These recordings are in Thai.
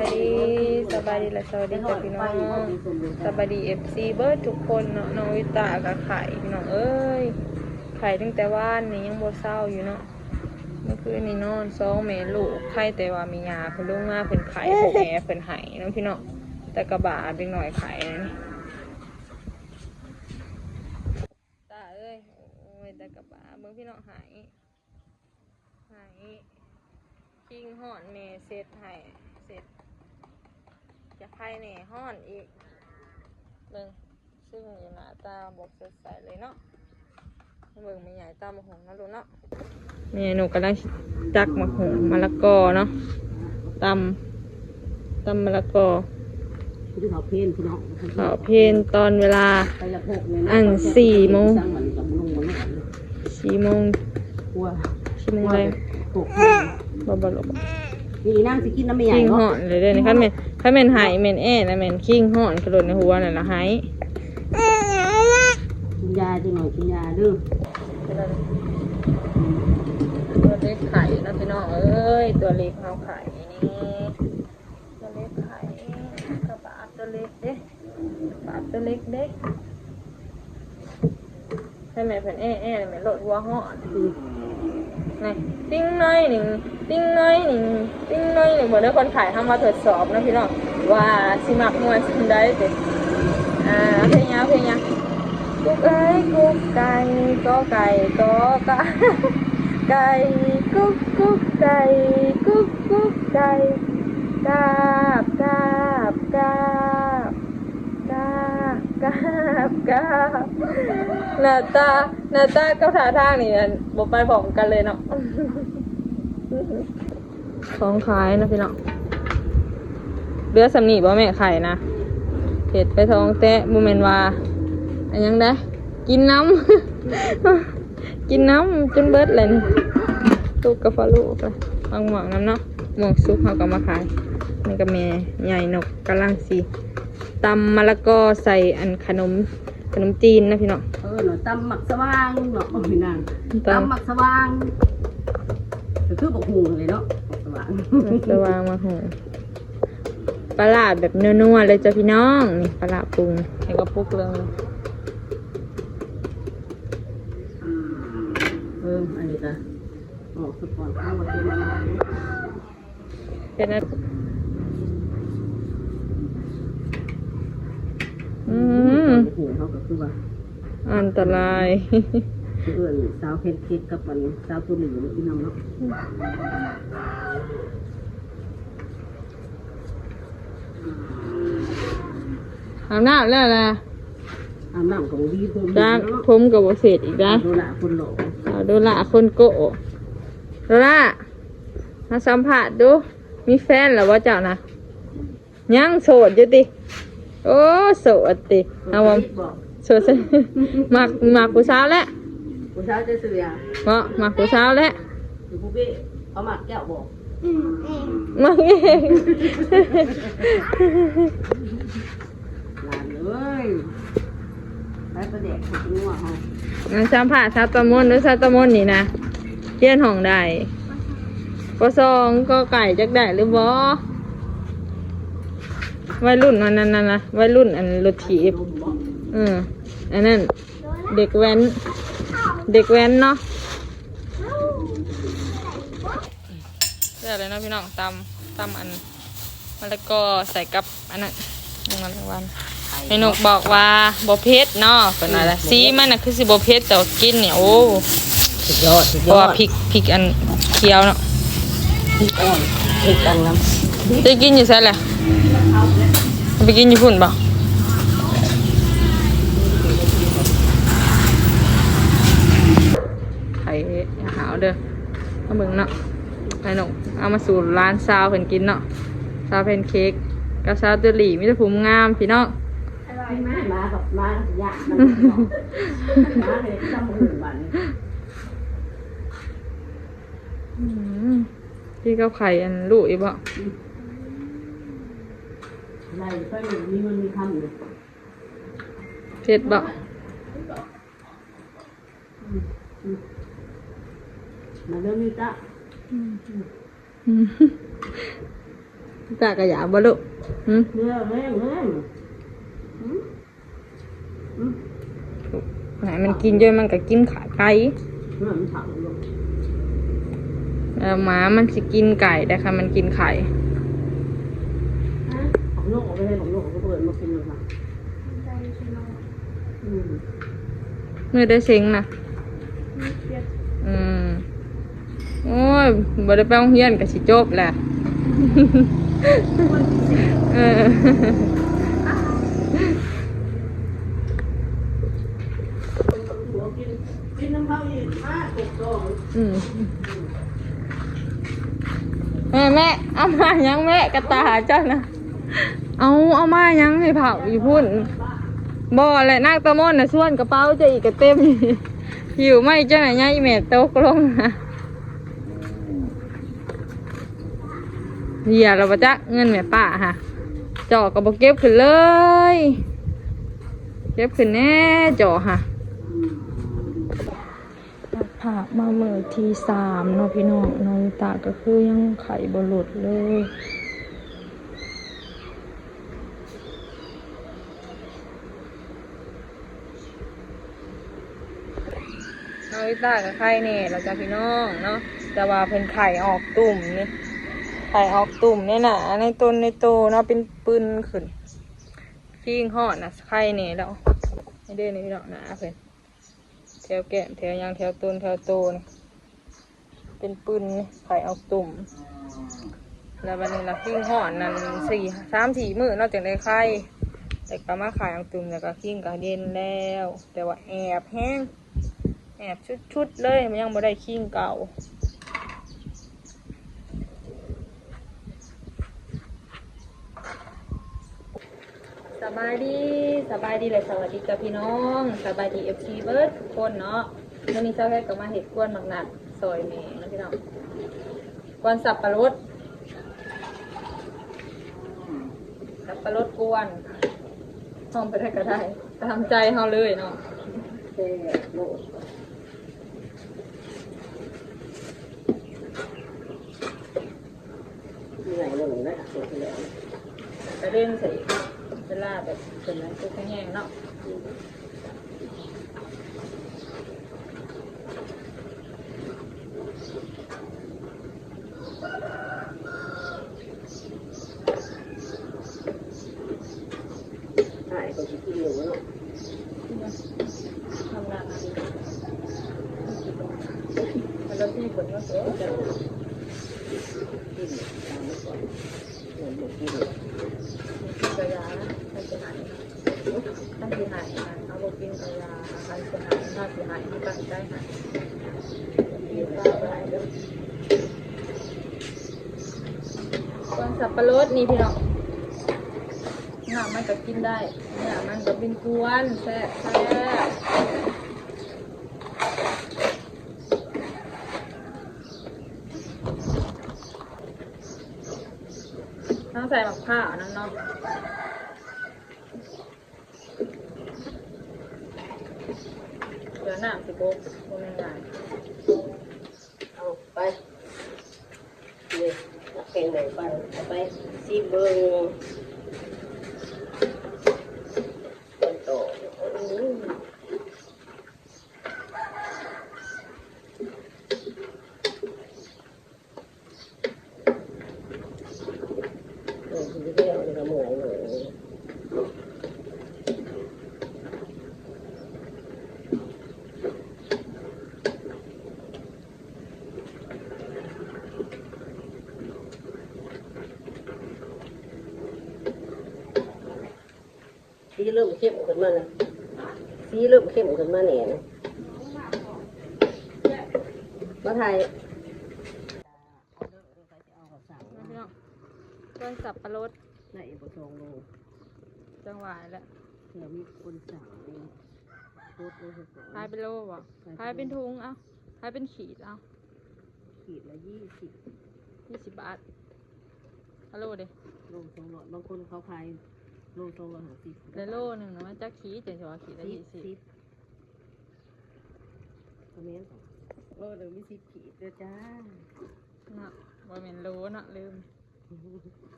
บายดีและสวัสดีจ้ะพี่น้องสบายดีFCเบิร์ดทุกคนเนาะน้องวิตากับไข่พี่น้องเอ้ยไข่ตั้งแต่ว่านนี่ยังบ่เศร้าอยู่เนาะเมื่อคืนนี่นอน2 แม่ลูกไข่แต่ว่ามียาเพิ่นลงมาเพิ่นไข่เพิ่นแหเพิ่นไห้น้องพี่น้องแต่กระบะเด็กหน่อยไข่นี่ตาเอ้ยโอ้ยแต่กระบะเบิ่งพี่น้องไห้กิ้งห่อนแม่เสร็จไห้เสร็จจะไข่แหน่ห่อนอีกเบิ่งซึ่งอยู่หน้าตาบอกสดใสเลยเนาะเบิ่งไม่ใหญ่ตามะหงนะลูกเนาะแม่หนูกำลังจักมะหงมะละกอเนาะตำมะละกอเขาเพนพี่น้องเขาเพนตอนเวลา4 โมงอะไรบ่หลบนี่นั่งสิกินน้ำไม่ใหญ่คิงห่อนเลยเด้อนี่คันแม่นหายแม่นนะแม่นคิงห่อนกระโดดในหัวนั่นล่ะหายกินยาจังหน่อยกินยาดื้อตัวเล็กไข่นะพี่น้องเอ้ยตัวเล็กเอาไข่นี่ตัวเล็กไข่กระบะตัวเล็กเด้กระบะตัวเล็กเด้ให้แม่เพิ่นแม่โหลดหัวห่อนนี่ติ้งน้อยหนึ่งเหมือนได้คนขายทำมาทดสอบนะพี่น้องว่าสิมักมวยสิได้เด็ดเพลงยากุ๊กเอ้ยกุ๊กไก่ก็ไก่ก็กะไก่กุ๊กไก่กุ๊กไก่กาบหน้าตาก็ท่าทางนี่บ่ไปพร้อมกันเลยเนาะของขายนะพี่น้องเรือสำนีบ่แม่ไข่นะเห็ดไปท้องแตะบ่แม่นว่าอันยังได้กินน้ำ กินน้ำจนเบิดเลยนี่ลูกกับฟ้าลูกเลยบางหม่องน้ำเนาะหม่องซุปเขาก็มาขายนี่ก็แม่ใหญ่นกกำลังสิตำมะละกอใส่อันขนมจีนนะพี่น้องหนูตำหมักสว่างเนาะพี่นางตำหมักสว่างก็คือบอกหูเลยเนาะสว่างมาหูปลาแบบนัวๆเลยจ้ะพี่น้องนี่ปลาปรุงให้ก็ปุกเลยอันนี้จ้ะออกสปอนเข้ามาเป็นอะไรเป็นอะไรเขาก็คือว่าอันตรายเอื้อนสาวเพชรคิดกับมันสาวตัวหนึ่งพี่น้องเนาะอาบน้ำแล้วล่ะอาบน้ำของดีผมจากผมกับเศษอีกนะโดละคนหล่อโดละคนโกะโดละมาสัมผัสดูมีแฟนหรือว่าเจ้านะยังโสดอยู่ติโอ้โสดติเอาวะโสดมักผู้สาวแล้วผู้สาวจะเสือมักผู้สาวแล้วผู้พี่เขามักแก้วบอกมักเองหลานเลยไปประเด็กหัวงัวเขาสัมผัสซาตมอนหรือซาตมอนนี่นะเทียนห้องได้ปซองก็ไก่จักได้หรือบ่วัยรุ่นอันนั้นนะวัยรุ่นอันรถถีบอันนั้นเด็กแว้นเนาะเดี๋ยวเลยนะพี่น้องตำอันมะละกอใส่กับอันนั้นวันไอ้นกบอกว่าบ่เผ็ดเนาะเป็นอะไรสีมันน่ะคือสิบ่เผ็ดแต่กินเนี่ยโอ้สุดยอดเพราะว่าพริกอันเคี้ยวเนาะพริกอ่อนพริกอันน้ำจะกินอยู่ใช่แหละไปกินญี่ปุ่นป่ะไข่หาวเด้อมาเบิ่งเนาะไอ้หนูเอามาสู่ร้านซาวเพิ่นกินเนาะซาวแพนเค้กกับซาวเตอรี่มีแต่ภูมิงามพี่น้องมากับมาอยากมาเลยจำหูบันพี่กับไข่อันลูกอีบ่ไรก็มีมันมีคำอยู่เผ็ดบ่มาเริ่มนี่จ้ะ ตากระยาบ่ลูกหืม เนื้อแห้งแห้ง ไหนมันกินเยอะมันก็กินขาไก่ เนื้อมันถังลง หมามันสิกินไก่แต่ค่ะมันกินไข่ ของโลกไม่ให้ของโลกก็เปิดมากินเลยค่ะ เมื่อได้เซ็งนะโอ้ยบ่ได้ไปโรงเรียนก็สิจบแหละเออกินน้ำข้าวอีกถูกต้อง แม่เอามายังแม่กระตาเจ้านะเอามายังให้เผาอยู่พุ่นบ่แหละนาคตะมนน่ะส่วนกระเป๋าจะอีกกระเต็มหิวไม่เจ้าไหนยายแม่ตกลงนะเหี้ยเราปะจ๊ะเงินแม่ป้าฮะจ่อกับบ่เก็บขึ้นเลยเก็บขึ้นแน่จ่อฮะผ่ามาเมื่อที่3เนาะพี่น้องน้องตาก็คือยังไข่บ่หลุดเลยน้องตากับไข่เนี่ยเราจะพี่น้องเนาะแต่ว่าเพิ่นไข่ออกตุ่มนี่ไข่ออกตุ่มเนี่ยนะในต้นในโตเนาะเป็นปืนขึ้นขี้งหอดนะไข่เนี่ยแล้วให้เด้อนี่พี่น้องนะเพิ่นแถวแก้มแถวยางแถวต้นแถวโตนี่เป็นปืนไข่ออกตุ่มแล้ววันนี้เราขี้งหอดนั่น3-4 มื้อเนาะจังได้ไข่แต่ก็มาไข่ออกตุ่มแล้วก็ขี้งก็เย็นแล้ว แต่ว่าแอบแห้งแอบชุดๆเลยมันยังบ่ได้ขี้งเก่าสบายดีเลยสวัสดีกับพี่น้องสบายดีFCเบิร์ดทุกคนเนาะวันนี้เช้าแรกก็มาเห็ดกวนหมักหนักซอยเมย์นะพี่น้องกวนสับปะรดกวนห้องไปได้ก็ได้ตามใจเฮาเลยเนาะไปเล่นใส่เวลาแบบเป็นอะไรตัวแห้งๆเนาะหายก็จะกินอยู่เนาะ ทำงานมันแล้วที่ฝนมาสวยจัง กินตามไปก่อนเงินหมดกิน กินกระยาท่านจะหายท่านจะหายเอาไปกินกระยาท่านจะหายท่านจะหายที่ตั้งใจหายกินปลาไปแล้วกวนสับปะรดนี่พี่น้องหน้ามันก็กินได้เนี่ยมันก็เป็นกวนแซ่บต้องใส่หมักผ้านั่นเนาะเดี๋ยวน้ำสิโบกบนง่าย เอาไปเนี่ยแกงไหนไปเอาไปซีเบอร์คนโตคุณจะเอาในกระหม่อมเลยสีเริ่มเข้มขึ้นมาแล้วสีเริ่มเข้มขึ้นมาเนี่ยมาไทย ต้นสับปะรด ในประทงโล จังหวะแล้ว เผื่อมีคนสั่งโคตรโลหะ ขายเป็นโลบ่ขายเป็นถุงเอาขายเป็นขีดเอา ขีดละ20 20 บาทเอาโลเด้ โล200บางคนเขาขายโล250 แล้วโลหนึ่งนะมันจะขีดจังสิว่าขีดละ20 คอมเมนต์โลหนึ่งมี10 ขีดเด้อจ้า เนาะบ่แม่นโลเนาะลืม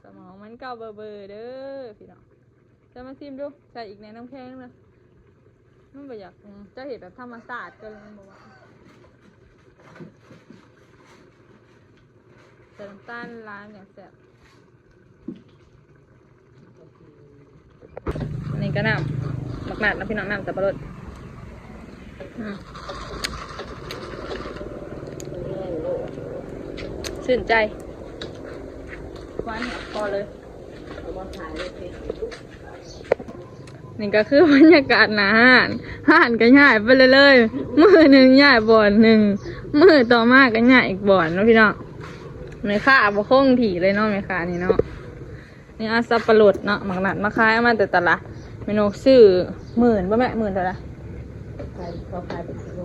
สมองมันเก่าเบอร์เด้อพี่น้องจะมาซิมดูใส่อีกในน้ำแข็งนะมันบ่อยากจะเห็นแบบธรรมศาสตร์กันเลยบอกว่าใส่น้ำตาลล้างอย่างแซ่บอันนี้ก็น้ำหมักหนัดนะพี่น้องน้ำสับปะรดชื่นใจหวานพอเลยเอามาขายเลยสิ นี่ก็คือบรรยากาศหนาห้านก็ย่ายไปเลยมือหนึ่งย่ายบ่อนหนึ่งมือต่อมาก็ย่ายอีกบ่อนเนาะพี่น้องไม่ค่าบ่คงถี่เลยเนาะไม่ค่านี่เนาะนี่อาสับปะรดเนาะหมักหนัดมาขายมาแต่ตลาดเมนูซื้อ10,000ป่ะแม่10,000เท่าไหร่ เขาขายเป็นกิโล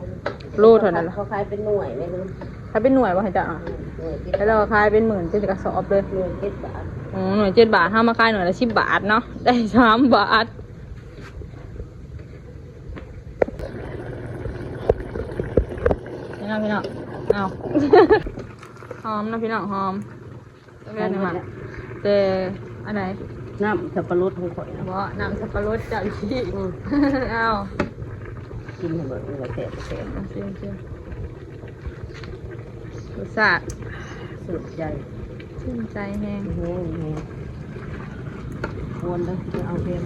โลเท่านั้นล่ะ เขาขายเป็นหน่วยไหมลูก ขายเป็นหน่วยป่ะให้จ้ะ หน่วยคิด แล้วเราขายเป็น10,000จะกระสอบเลย หน่วย7 บาท อ๋อหน่วย7 บาทถ้ามาขายหน่วยละ10 บาทเนาะได้3 บาทนี่นะพี่น้องเอา หอมนะพี่น้องหอมต้องเรียนมาแต่อันไหน น้ำสับปะรดของข่อยนะ บ่น้ำสับปะรดจากที่ เอา กินให้หมดเลยแซ่บ ชิมรสชาติ สุดใจ ชื่นใจแห้ง แห้งควรเลยเอาเพียง